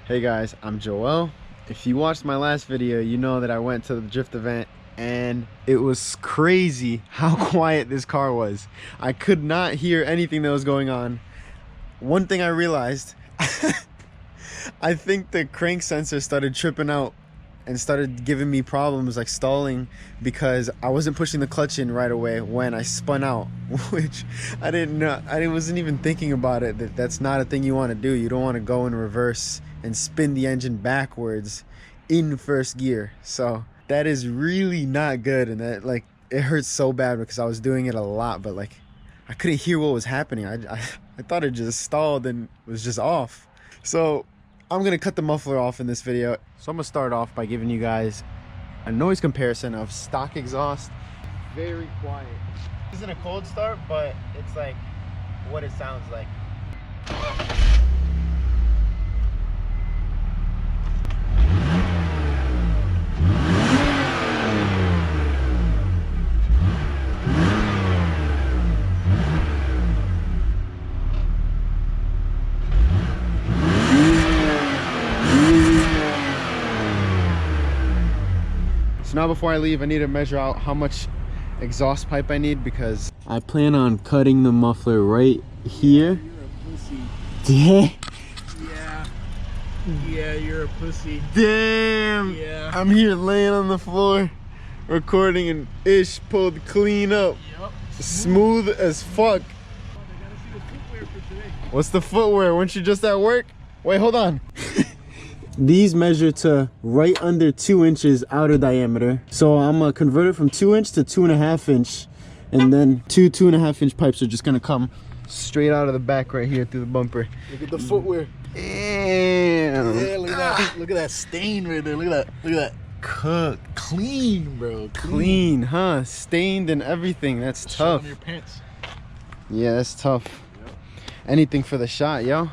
Hey guys, I'm Joel. If you watched my last video, you know that I went to the drift event and it was crazy how quiet this car was. I could not hear anything that was going on. One thing I realized, I think the crank sensor started tripping out and started giving me problems like stalling because I wasn't pushing the clutch in right away when I spun out, which I didn't know. I wasn't even thinking about it. That's not a thing you want to do. You don't want to go in reverse and spin the engine backwards in first gear. So that is really not good, and that like it hurts so bad because I was doing it a lot, but like I couldn't hear what was happening. I thought it just stalled and was just off. So I'm gonna cut the muffler off in this video. So I'm gonna start off by giving you guys a noise comparison of stock exhaust. Very quiet. This isn't a cold start, but it's like what it sounds like. Now before I leave, I need to measure out how much exhaust pipe I need because I plan on cutting the muffler right here. You're a pussy. Yeah, you're a pussy. Damn. Yeah. I'm here laying on the floor recording and Ish pulled clean up. Yep. Smooth as fuck. I gotta see the footwear for today. What's the footwear? Weren't you just at work? Wait, hold on. These measure to right under 2 inches outer diameter. So I'm gonna convert it from 2 inch to 2.5 inch. And then two 2.5 inch pipes are just gonna come straight out of the back right here through the bumper. Look at the footwear. Damn. Yeah, look at that. Look at that stain right there. Look at that. Look at that. Cooked. Clean, bro. Clean, huh? Stained and everything. That's tough. On your pants. Yeah, that's tough. Yep. Anything for the shot, yo.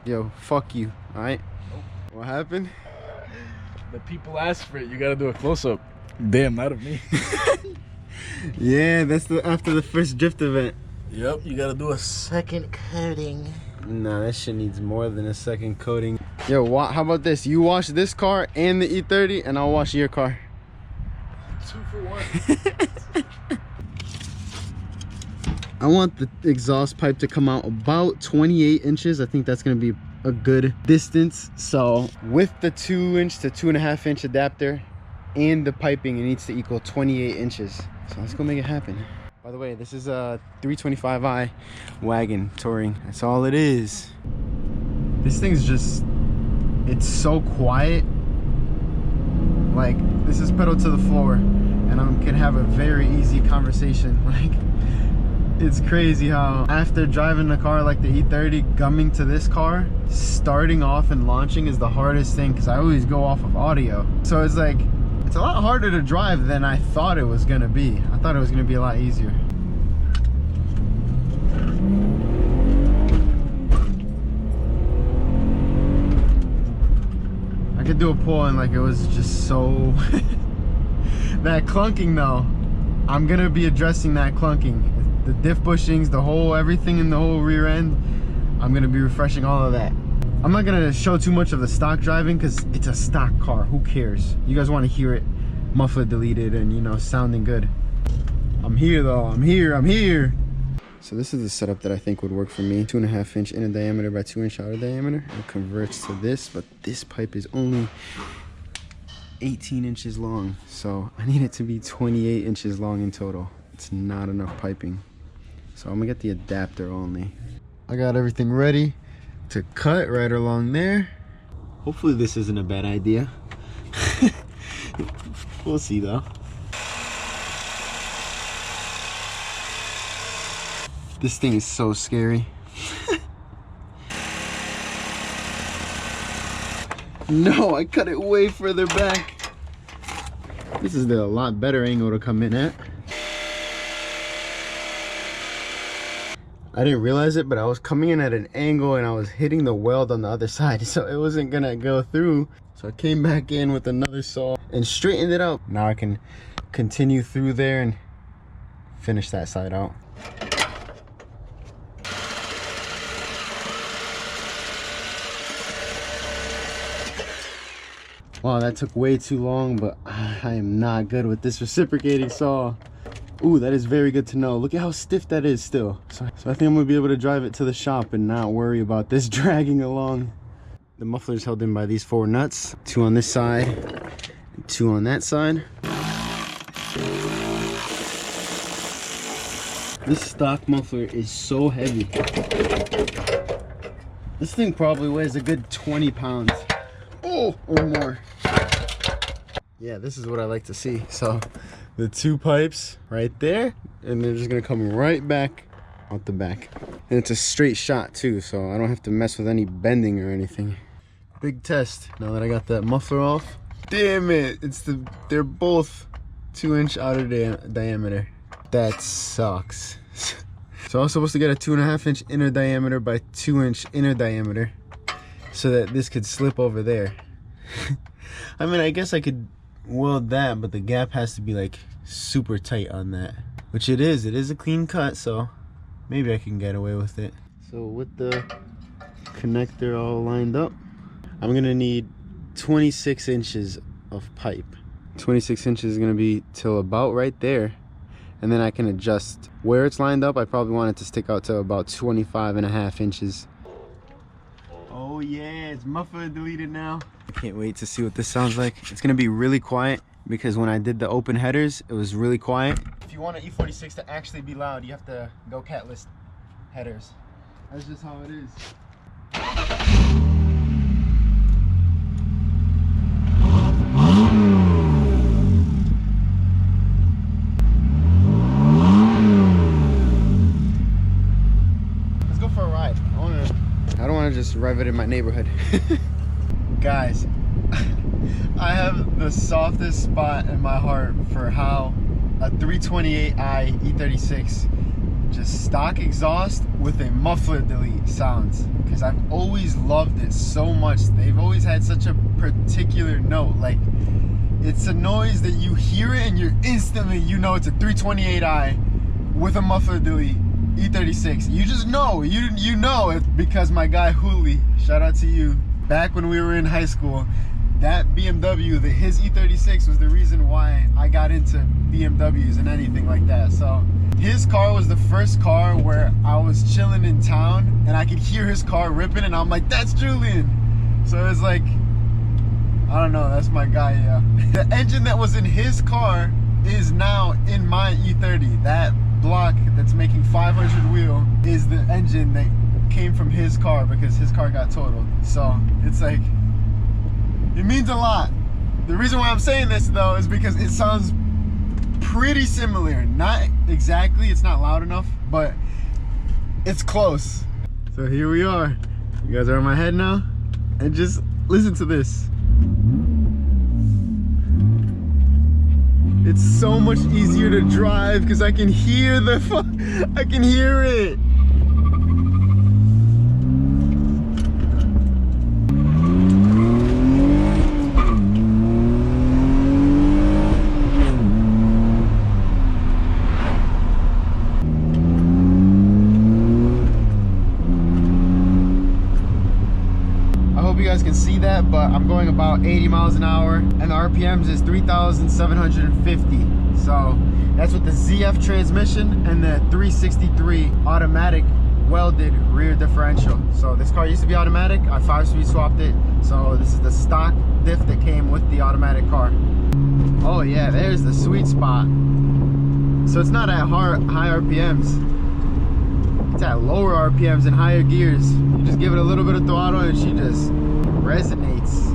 Yo, fuck you, alright? What happened? The people asked for it. You gotta do a close-up. Damn, not of me. Yeah, that's after the first drift event. Yep, you gotta do a second coating. Nah, that shit needs more than a second coating. Yo, how about this? You wash this car and the E30 and I'll wash your car. 2 for 1. I want the exhaust pipe to come out about 28 inches. I think that's gonna be a good distance. So with the 2 inch to 2.5 inch adapter and the piping, it needs to equal 28 inches. So let's go make it happen. By the way, this is a 325i wagon touring. That's all it is. This thing's just, it's so quiet. Like, this is pedal to the floor and I can have a very easy conversation. Like, it's crazy how after driving the car like the E30, gumming to this car, starting off and launching is the hardest thing because I always go off of audio. So it's like, it's a lot harder to drive than I thought it was gonna be. I thought it was gonna be a lot easier. I could do a pull and like it was just so... That clunking though, I'm gonna be addressing that clunking. The diff bushings, the whole, everything in the whole rear end, I'm gonna be refreshing all of that. I'm not gonna show too much of the stock driving because it's a stock car, who cares? You guys wanna hear it muffler deleted and, you know, sounding good. I'm here though, I'm here. So this is the setup that I think would work for me. 2.5 inch inner diameter by 2 inch outer diameter. It converts to this, but this pipe is only 18 inches long. So I need it to be 28 inches long in total. It's not enough piping. So I'm gonna get the adapter only. I got everything ready to cut right along there. Hopefully this isn't a bad idea. We'll see though. This thing is so scary. No, I cut it way further back. This is a lot better angle to come in at. I didn't realize it, but I was coming in at an angle and I was hitting the weld on the other side, so it wasn't gonna go through. So I came back in with another saw and straightened it out. Now I can continue through there and finish that side out. Wow, that took way too long, but I am not good with this reciprocating saw. Ooh, that is very good to know. Look at how stiff that is still. So I think I'm gonna be able to drive it to the shop and not worry about this dragging along. The muffler is held in by these 4 nuts. 2 on this side, and 2 on that side. This stock muffler is so heavy. This thing probably weighs a good 20 pounds. Oh, or more. Yeah, this is what I like to see. So the 2 pipes right there, and they're just gonna come right back out the back. And it's a straight shot too, so I don't have to mess with any bending or anything. Big test. Now that I got that muffler off. Damn it! They're both 2-inch outer diameter. That sucks. So I was supposed to get a 2.5-inch inner diameter by 2-inch inner diameter, so that this could slip over there. I mean, I guess I could weld that, but the gap has to be like super tight on that, which it is. It is a clean cut, so maybe I can get away with it. So with the connector all lined up, I'm gonna need 26 inches of pipe. 26 inches is gonna be till about right there, and then I can adjust where it's lined up. I probably want it to stick out to about 25.5 inches. Oh yeah, it's muffler deleted now. I can't wait to see what this sounds like. It's gonna be really quiet because when I did the open headers, it was really quiet. If you want an E46 to actually be loud, you have to go catless headers. That's just how it is. Let's go for a ride. I don't want to just rev it in my neighborhood. Guys, I have the softest spot in my heart for how a 328i E36 just stock exhaust with a muffler delete sounds, because I've always loved it so much. They've always had such a particular note. Like, it's a noise that you hear it and you're instantly, you know it's a 328i with a muffler delete E36. You just know, you know it, because my guy Hooli, shout out to you, back when we were in high school, that BMW, his E36 was the reason why I got into BMWs and anything like that. So his car was the first car where I was chilling in town and I could hear his car ripping and I'm like, that's Julian. So it's like, I don't know, that's my guy, yeah. The engine that was in his car is now in my E30. That block that's making 500 wheel is the engine that came from his car because his car got totaled. So it's like, it means a lot. The reason why I'm saying this though is because it sounds pretty similar. Not exactly, it's not loud enough, but it's close. So here we are. You guys are in my head now, and just listen to this. It's so much easier to drive because I can hear I can hear it. Can see that, but I'm going about 80 miles an hour and the RPMs is 3,750. So that's with the ZF transmission and the 363 automatic welded rear differential. So this car used to be automatic. I 5-speed swapped it. So this is the stock diff that came with the automatic car. Oh yeah, there's the sweet spot. So it's not at high RPMs. It's at lower RPMs and higher gears. You just give it a little bit of throttle and she just resonates.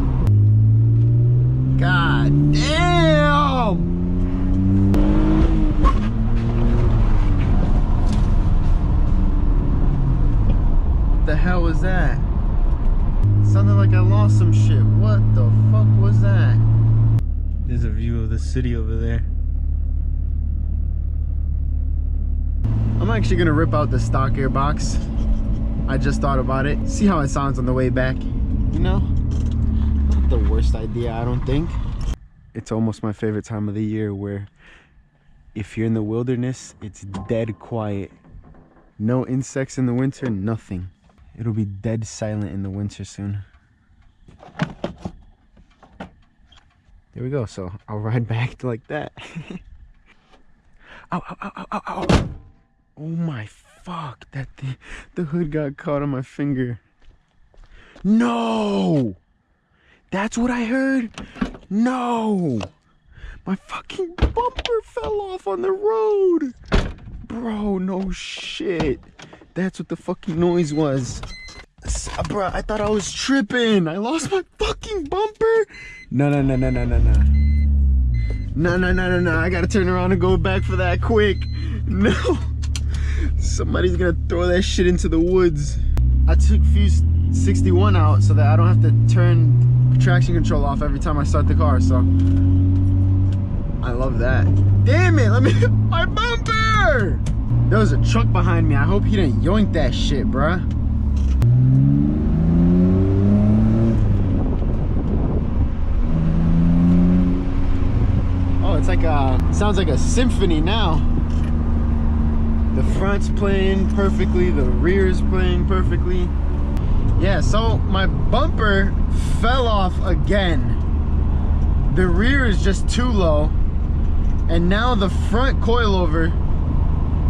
God damn! What the hell was that? It sounded like I lost some shit. What the fuck was that? There's a view of the city over there. I'm actually gonna rip out the stock gearbox. I just thought about it. See how it sounds on the way back. You know, not the worst idea, I don't think. It's almost my favorite time of the year, where if you're in the wilderness, it's dead quiet. No insects in the winter, nothing. It'll be dead silent in the winter soon. Here we go. So I'll ride back like that. Ow, ow, ow, ow, ow, ow. Oh my fuck. That the hood got caught on my finger. No! That's what I heard? No! My fucking bumper fell off on the road. Bro, no shit. That's what the fucking noise was. Bro, I thought I was tripping. I lost my fucking bumper. No. No. I gotta turn around and go back for that quick. No. Somebody's gonna throw that shit into the woods. I took fuse 61 out so that I don't have to turn traction control off every time I start the car, so I love that. Damn it, let me, my bumper! There was a truck behind me. I hope he didn't yoink that shit, bruh. Oh, it's like a, sounds like a symphony now. The front's playing perfectly, the rear's playing perfectly. Yeah, so my bumper fell off again. The rear is just too low. And now the front coilover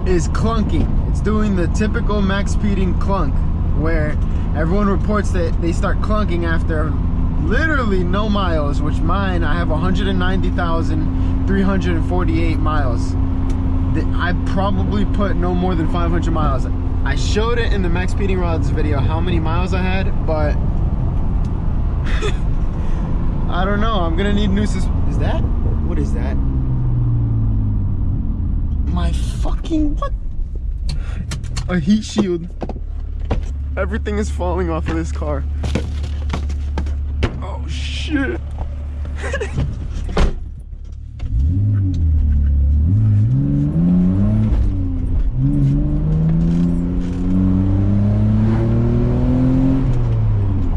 is clunking. It's doing the typical max speeding clunk, where everyone reports that they start clunking after literally no miles, which mine, I have 190,348 miles. I probably put no more than 500 miles. I showed it in the max speeding rods video how many miles I had, but I don't know. I'm gonna need new is that? What is that? My fucking what? A heat shield. Everything is falling off of this car. Oh shit.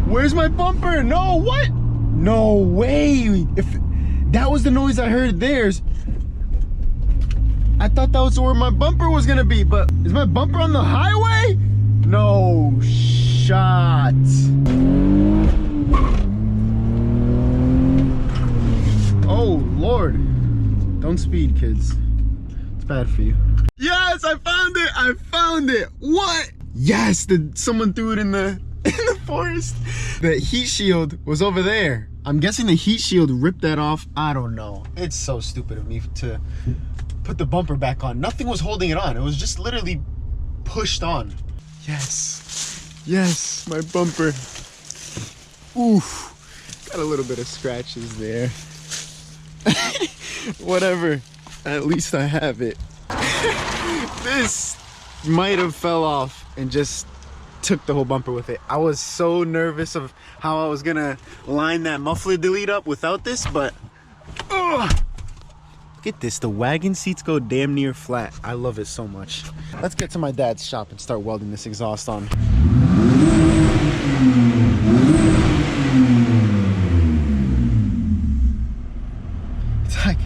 Where's my bumper? No, what? No way. If that was the noise I heard theirs, I thought that was where my bumper was gonna be, but is my bumper on the highway? No shot. Oh Lord. Don't speed, kids. It's bad for you. Yes, I found it. I found it. What? Yes, someone threw it in the forest. The heat shield was over there. I'm guessing the heat shield ripped that off. I don't know. It's so stupid of me to put the bumper back on. Nothing was holding it on. It was just literally pushed on. Yes, my bumper. Oof, got a little bit of scratches there. Whatever, at least I have it. This might have fell off and just took the whole bumper with it. I was so nervous of how I was gonna line that muffler delete up without this, but look at this, the wagon seats go damn near flat. I love it so much. Let's get to my dad's shop and start welding this exhaust on. It's like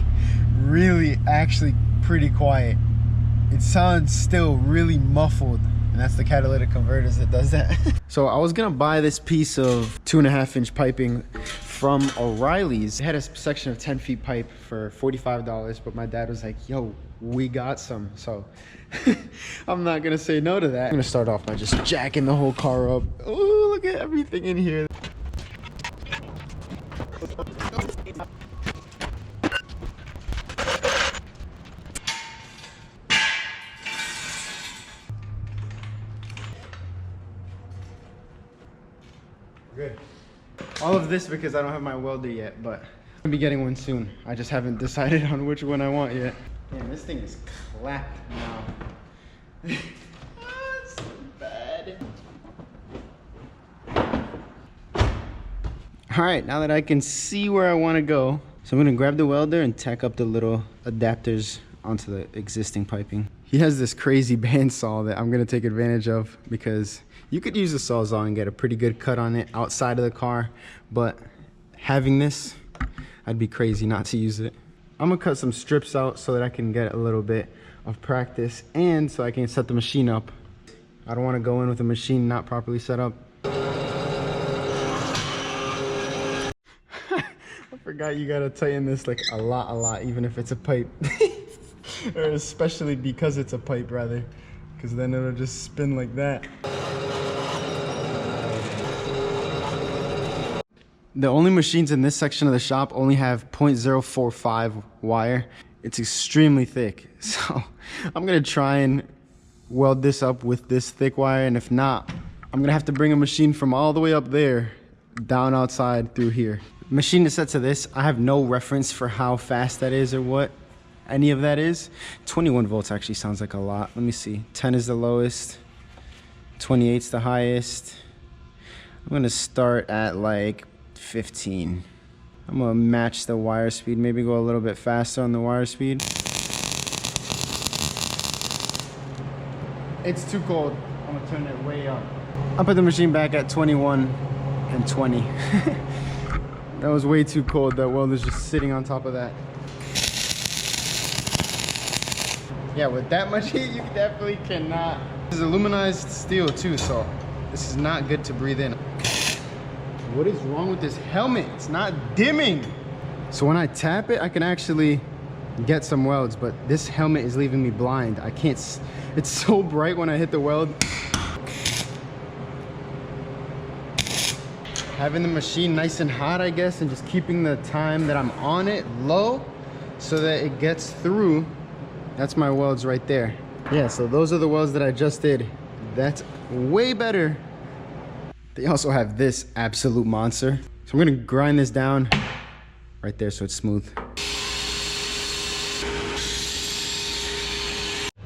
really actually pretty quiet. It sounds still really muffled, and that's the catalytic converters that does that. So I was gonna buy this piece of 2.5-inch piping from O'Reilly's. It had a section of 10 feet pipe for $45, but my dad was like, yo, we got some. So I'm not gonna say no to that. I'm gonna start off by just jacking the whole car up. Oh, look at everything in here. Good. All of this because I don't have my welder yet, but I'm gonna be getting one soon. I just haven't decided on which one I want yet. Man, this thing is clapped now. It's so bad. All right, now that I can see where I want to go, so I'm gonna grab the welder and tack up the little adapters onto the existing piping. He has this crazy bandsaw that I'm gonna take advantage of because you could use a Sawzall and get a pretty good cut on it outside of the car, but having this, I'd be crazy not to use it. I'm gonna cut some strips out so that I can get a little bit of practice and so I can set the machine up. I don't wanna go in with a machine not properly set up. My Forgot you gotta tighten this like a lot, even if it's a pipe. Or especially because it's a pipe, rather. Because then it'll just spin like that. The only machines in this section of the shop only have 0.045 wire. It's extremely thick. So I'm gonna try and weld this up with this thick wire, and if not, I'm gonna have to bring a machine from all the way up there down outside through here. Machine is set to this. I have no reference for how fast that is or what any of that is. 21 volts actually sounds like a lot. Let me see. 10 is the lowest, 28 is the highest. I'm gonna start at like 15. I'm gonna match the wire speed, maybe go a little bit faster on the wire speed. It's too cold. I'm gonna turn it way up. I'll put the machine back at 21 and 20. That was way too cold. That weld is just sitting on top of that. Yeah, with that much heat, you definitely cannot. This is aluminized steel too, so this is not good to breathe in. What is wrong with this helmet? It's not dimming. So when I tap it, I can actually get some welds, but this helmet is leaving me blind. I can't, it's so bright when I hit the weld. Having the machine nice and hot, I guess, and just keeping the time that I'm on it low so that it gets through. That's my welds right there. Yeah, so those are the welds that I just did. That's way better. They also have this absolute monster. So I'm gonna grind this down right there so it's smooth.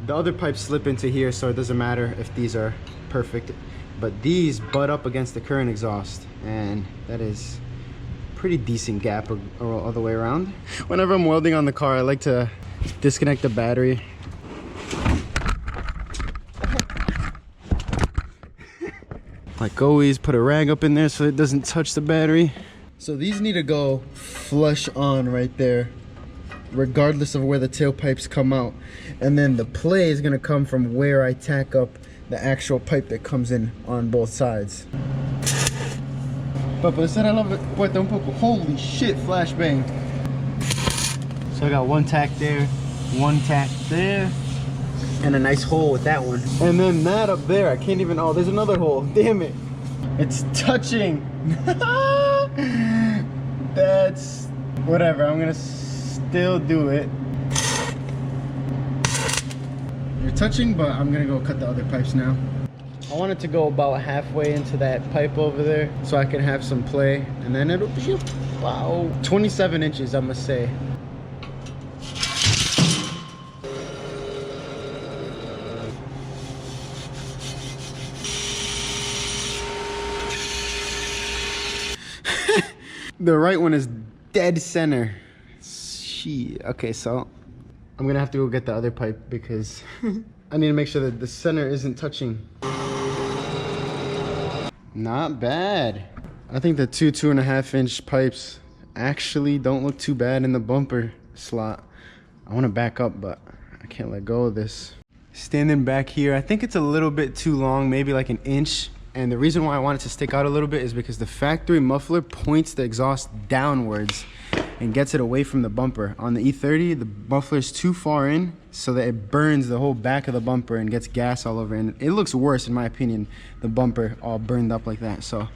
The other pipes slip into here, so it doesn't matter if these are perfect. But these butt up against the current exhaust, and that is pretty decent gap all the way around. Whenever I'm welding on the car, I like to disconnect the battery. Like always, put a rag up in there so it doesn't touch the battery. So these need to go flush on right there, regardless of where the tailpipes come out. And then the play is gonna come from where I tack up the actual pipe that comes in on both sides. Holy shit, flashbang. So I got one tack there, one tack there, and a nice hole with that one. And then that up there, I can't even, oh, there's another hole, damn it. It's touching. That's, whatever, I'm gonna still do it. You're touching, but I'm gonna go cut the other pipes now. I want it to go about halfway into that pipe over there so I can have some play, and then it'll be about 27 inches, I must say. The right one is dead center. Shit. Okay, so I'm gonna have to go get the other pipe because I need to make sure that the center isn't touching. Not bad. I think the 2.5 inch pipes actually don't look too bad in the bumper slot. I want to back up, but I can't let go of this. Standing back here, I think it's a little bit too long, maybe like an inch. And the reason why I want it to stick out a little bit is because the factory muffler points the exhaust downwards and gets it away from the bumper. On the E30, the muffler is too far in so that it burns the whole back of the bumper and gets gas all over. And it looks worse, in my opinion, the bumper all burned up like that. So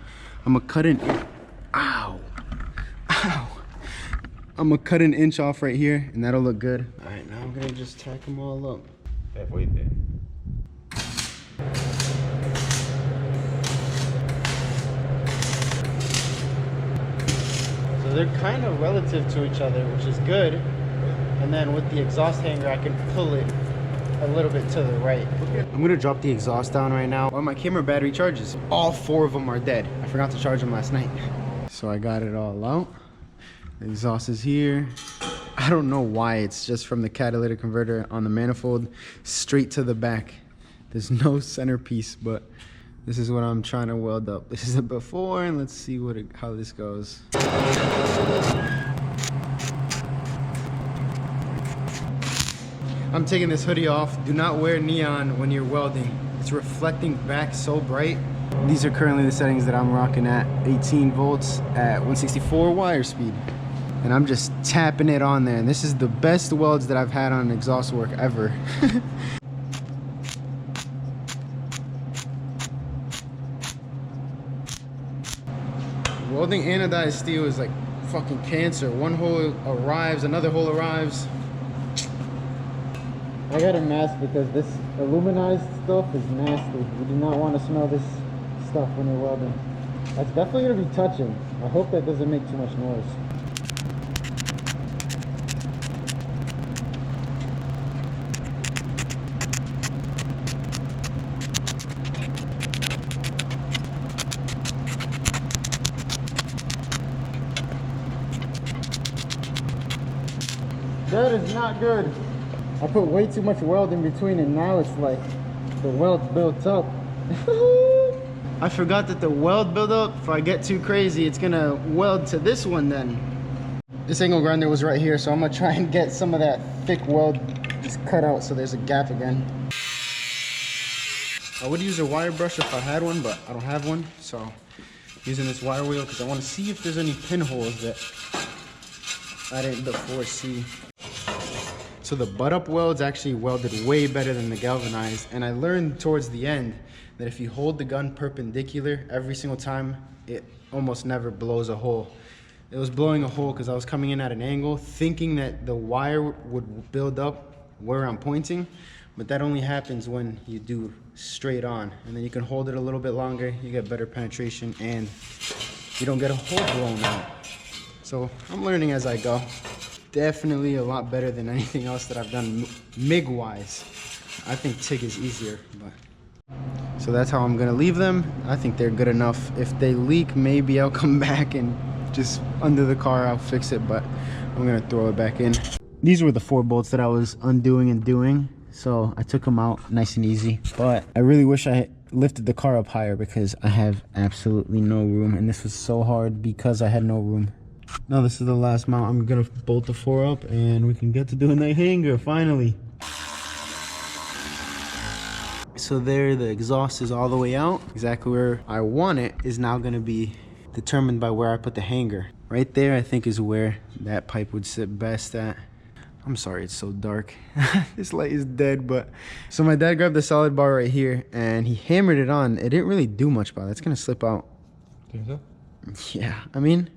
I'm gonna cut an, ow, ow. I'm gonna cut an inch off right here and that'll look good. All right, now I'm gonna just tack them all up. They're kind of relative to each other, which is good. And then with the exhaust hanger, I can pull it a little bit to the right. I'm gonna drop the exhaust down right now while my camera battery charges. All 4 of them are dead. I forgot to charge them last night. So I got it all out. The exhaust is here. I don't know why it's just from the catalytic converter on the manifold straight to the back. There's no centerpiece, but this is what I'm trying to weld up. This is the before, and let's see how this goes. I'm taking this hoodie off. Do not wear neon when you're welding. It's reflecting back so bright. These are currently the settings that I'm rocking at 18 volts at 164 wire speed. and I'm just tapping it on there. And this is the best welds that I've had on exhaust work ever. Welding anodized steel is like fucking cancer. One hole arrives, another hole arrives. I got a mask because this aluminized stuff is nasty. You do not want to smell this stuff when you're welding. That's definitely going to be touching. I hope that doesn't make too much noise. That is not good. I put way too much weld in between and now it's like the weld built up. I forgot that the weld buildup, if I get too crazy, it's gonna weld to this one then. This angle grinder was right here, so I'm gonna try and get some of that thick weld just cut out so there's a gap again. I would use a wire brush if I had one, but I don't have one, so I'm using this wire wheel because I want to see if there's any pinholes that I didn't before see. So the butt-up welds actually welded way better than the galvanized, and I learned towards the end that if you hold the gun perpendicular every single time, it almost never blows a hole. It was blowing a hole because I was coming in at an angle thinking that the wire would build up where I'm pointing, but that only happens when you do straight on, and then you can hold it a little bit longer, you get better penetration, and you don't get a hole blown out. So I'm learning as I go. Definitely a lot better than anything else that I've done MIG wise. I think TIG is easier, but so that's how I'm gonna leave them. I think they're good enough. If they leak, maybe I'll come back and just under the car I'll fix it, but I'm gonna throw it back in. These were the 4 bolts that I was undoing and doing, so I took them out nice and easy. But I really wish I had lifted the car up higher because I have absolutely no room, and this was so hard because I had no room. Now this is the last mount. I'm gonna bolt the 4 up and we can get to doing the hanger finally. So there, the exhaust is all the way out. Exactly where I want it is now gonna be determined by where I put the hanger. Right there I think is where that pipe would sit best at. I'm sorry it's so dark. This light is dead, but so my dad grabbed the solid bar right here and he hammered it on. It didn't really do much, but it's gonna slip out. Think so? Yeah, I mean,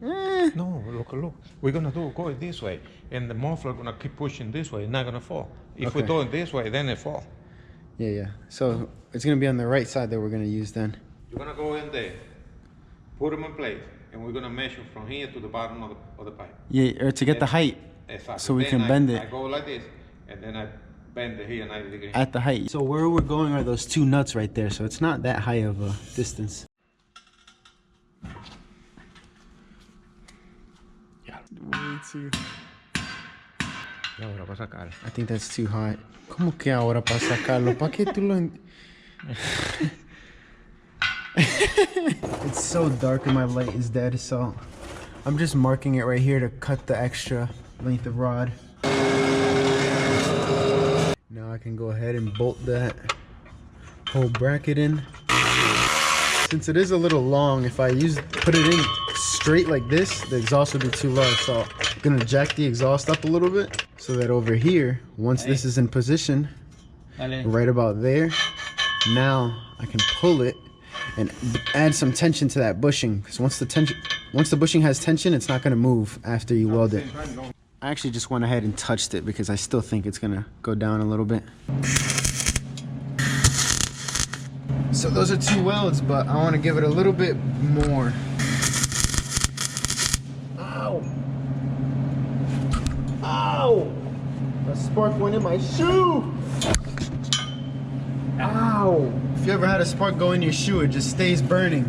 No, look. We're gonna go it this way, and the muffler gonna keep pushing this way. It's not gonna fall. If we do it this way, then it fall. Yeah. So it's gonna be on the right side that we're gonna use then. You're gonna go in there, put them in place, and we're gonna measure from here to the bottom of the pipe. Yeah, or to get the height. Exactly. So we Then can bend it. I go like this, and then I bend it here 90 degrees. At the height. So where we're going are those 2 nuts right there. So it's not that high of a distance. Way too. Y ahora para sacar. I think that's too high. ¿Cómo que ahora para sacarlo? ¿Para qué tú lo It's so dark and my light is dead, so I'm just marking it right here to cut the extra length of rod. Now I can go ahead and bolt that whole bracket in. Since it is a little long, if I put it in straight like this, the exhaust would be too low. So I'm gonna jack the exhaust up a little bit so that over here, once this is in position, right about there, now I can pull it and add some tension to that bushing. Because once the bushing has tension, it's not gonna move after you weld it. I actually just went ahead and touched it because I still think it's gonna go down a little bit. So those are 2 welds, but I want to give it a little bit more. Ow! Ow! A spark went in my shoe! Ow! If you ever had a spark go in your shoe, it just stays burning.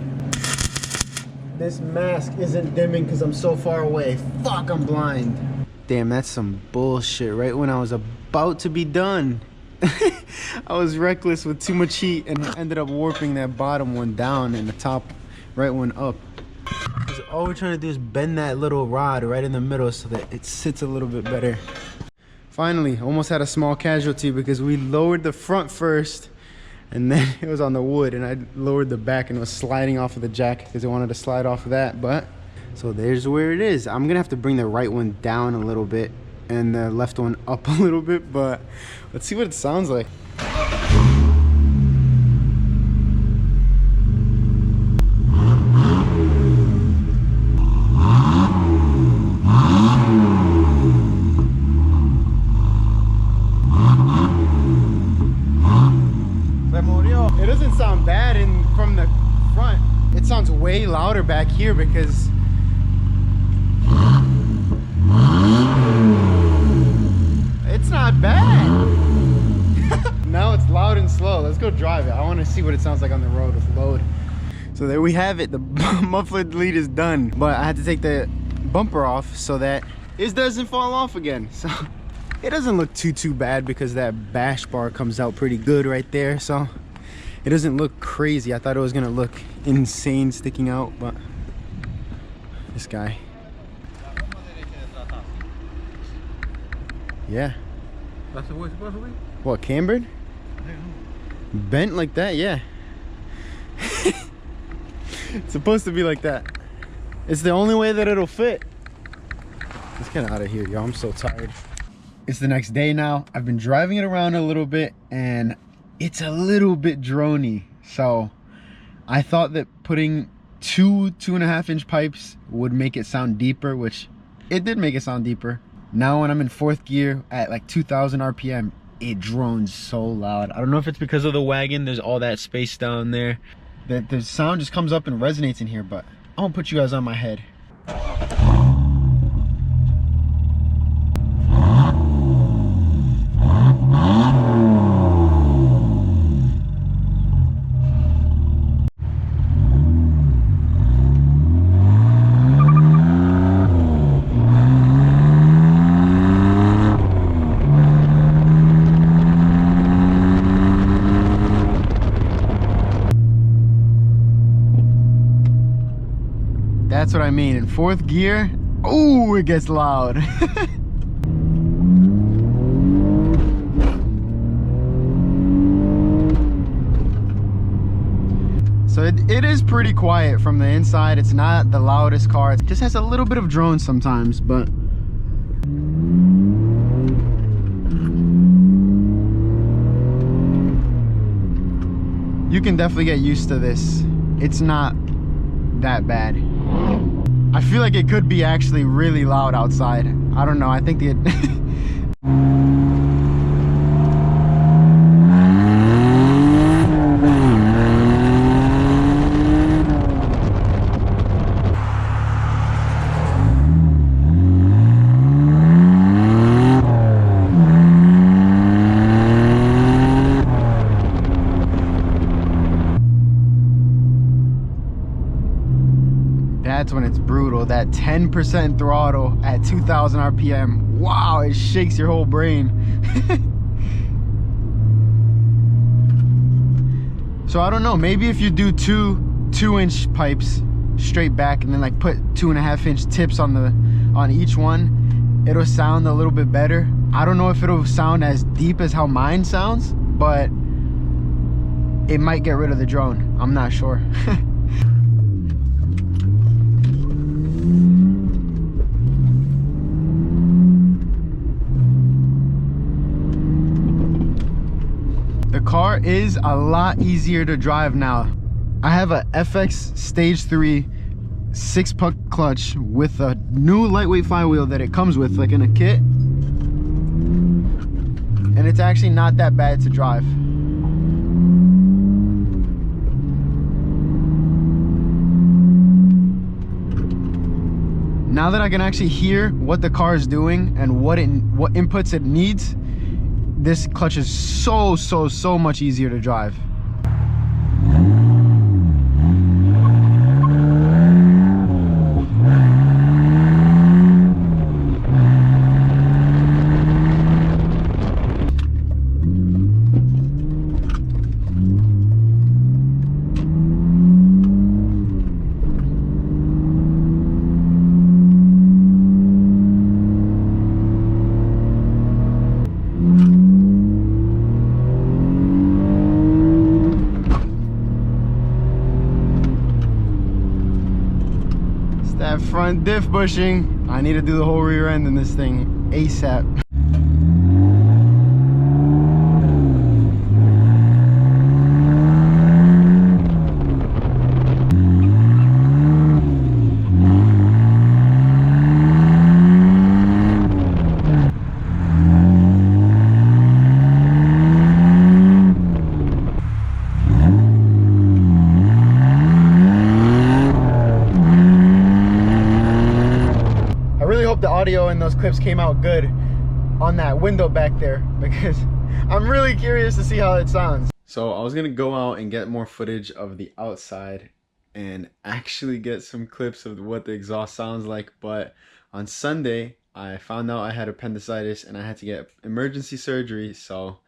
This mask isn't dimming because I'm so far away. Fuck, I'm blind. Damn, that's some bullshit. Right when I was about to be done. I was reckless with too much heat and ended up warping that bottom one down and the top right one up. Because all we're trying to do is bend that little rod right in the middle so that it sits a little bit better. Finally, almost had a small casualty because we lowered the front first and then it was on the wood and I lowered the back and it was sliding off of the jack because I wanted to slide off of that, but So there's where it is. I'm gonna have to bring the right one down a little bit and the left one up a little bit, but let's see what it sounds like. It doesn't sound bad from the front. It sounds way louder back here because it's not bad. Now it's loud and slow. Let's go drive it. I want to see what it sounds like on the road with load. So there we have it. The muffler delete is done, but I had to take the bumper off so that it doesn't fall off again. So it doesn't look too bad because that bash bar comes out pretty good right there. So it doesn't look crazy. I thought it was gonna look insane sticking out, but this guy. Yeah. That's the way it's supposed to be? What, cambered? Bent like that, yeah. It's supposed to be like that. It's the only way that it'll fit. Let's get out of here, y'all. I'm so tired. It's the next day now. I've been driving it around a little bit and it's a little bit drony. So I thought that putting 2.5 inch pipes would make it sound deeper, which it did make it sound deeper. Now when I'm in 4th gear at like 2,000 RPM, it drones so loud. I don't know if it's because of the wagon. There's all that space down there that the sound just comes up and resonates in here, but I won't put you guys on my head. That's what I mean. In 4th gear, oh, it gets loud. So it is pretty quiet from the inside. It's not the loudest car. It just has a little bit of drone sometimes, but you can definitely get used to this. It's not that bad. I feel like it could be actually really loud outside. I don't know. I think the that's when it's brutal. That 10% throttle at 2,000 RPM. Wow, it shakes your whole brain. So I don't know, maybe if you do two inch pipes straight back and then like put 2.5 inch tips on each one, it'll sound a little bit better. I don't know if it'll sound as deep as how mine sounds, but it might get rid of the drone. I'm not sure. The car is a lot easier to drive now. I have a FX Stage 3 6-puck clutch with a new lightweight flywheel that it comes with, like in a kit. And it's actually not that bad to drive. Now that I can actually hear what the car is doing and what inputs it needs, this clutch is so much easier to drive. front diff bushing. I need to do the whole rear end in this thing ASAP. The audio in those clips came out good on that window back there, because I'm really curious to see how it sounds. So I was gonna go out and get more footage of the outside and actually get some clips of what the exhaust sounds like, but on Sunday I found out I had appendicitis and I had to get emergency surgery. So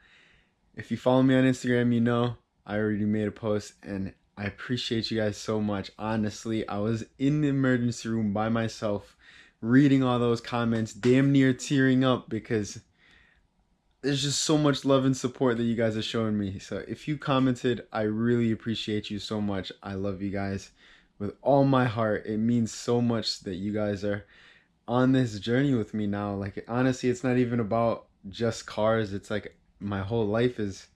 if you follow me on Instagram, you know I already made a post, and I appreciate you guys so much. Honestly, I was in the emergency room by myself reading all those comments, damn near tearing up, because there's just so much love and support that you guys are showing me. So if you commented, I really appreciate you so much. I love you guys with all my heart. It means so much that you guys are on this journey with me now. Like, honestly, it's not even about just cars. It's like my whole life is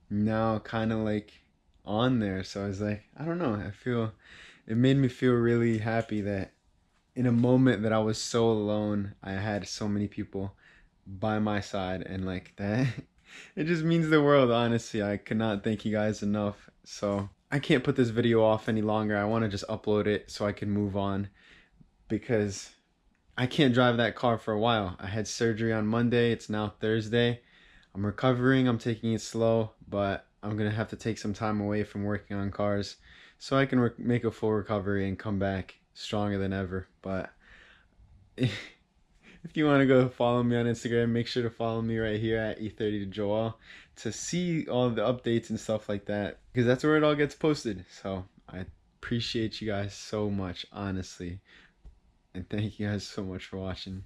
now kind of like on there. So I was like, I don't know, it made me feel really happy that in a moment that I was so alone, I had so many people by my side, and like that, it just means the world. Honestly, I cannot thank you guys enough. So I can't put this video off any longer. I want to just upload it so I can move on, because I can't drive that car for a while. I had surgery on Monday. It's now Thursday. I'm recovering. I'm taking it slow, but I'm gonna have to take some time away from working on cars so I can make a full recovery and come back stronger than ever. But if you want to go follow me on Instagram, make sure to follow me right here at E30Joel to see all the updates and stuff like that, because that's where it all gets posted. So I appreciate you guys so much, honestly, and thank you guys so much for watching.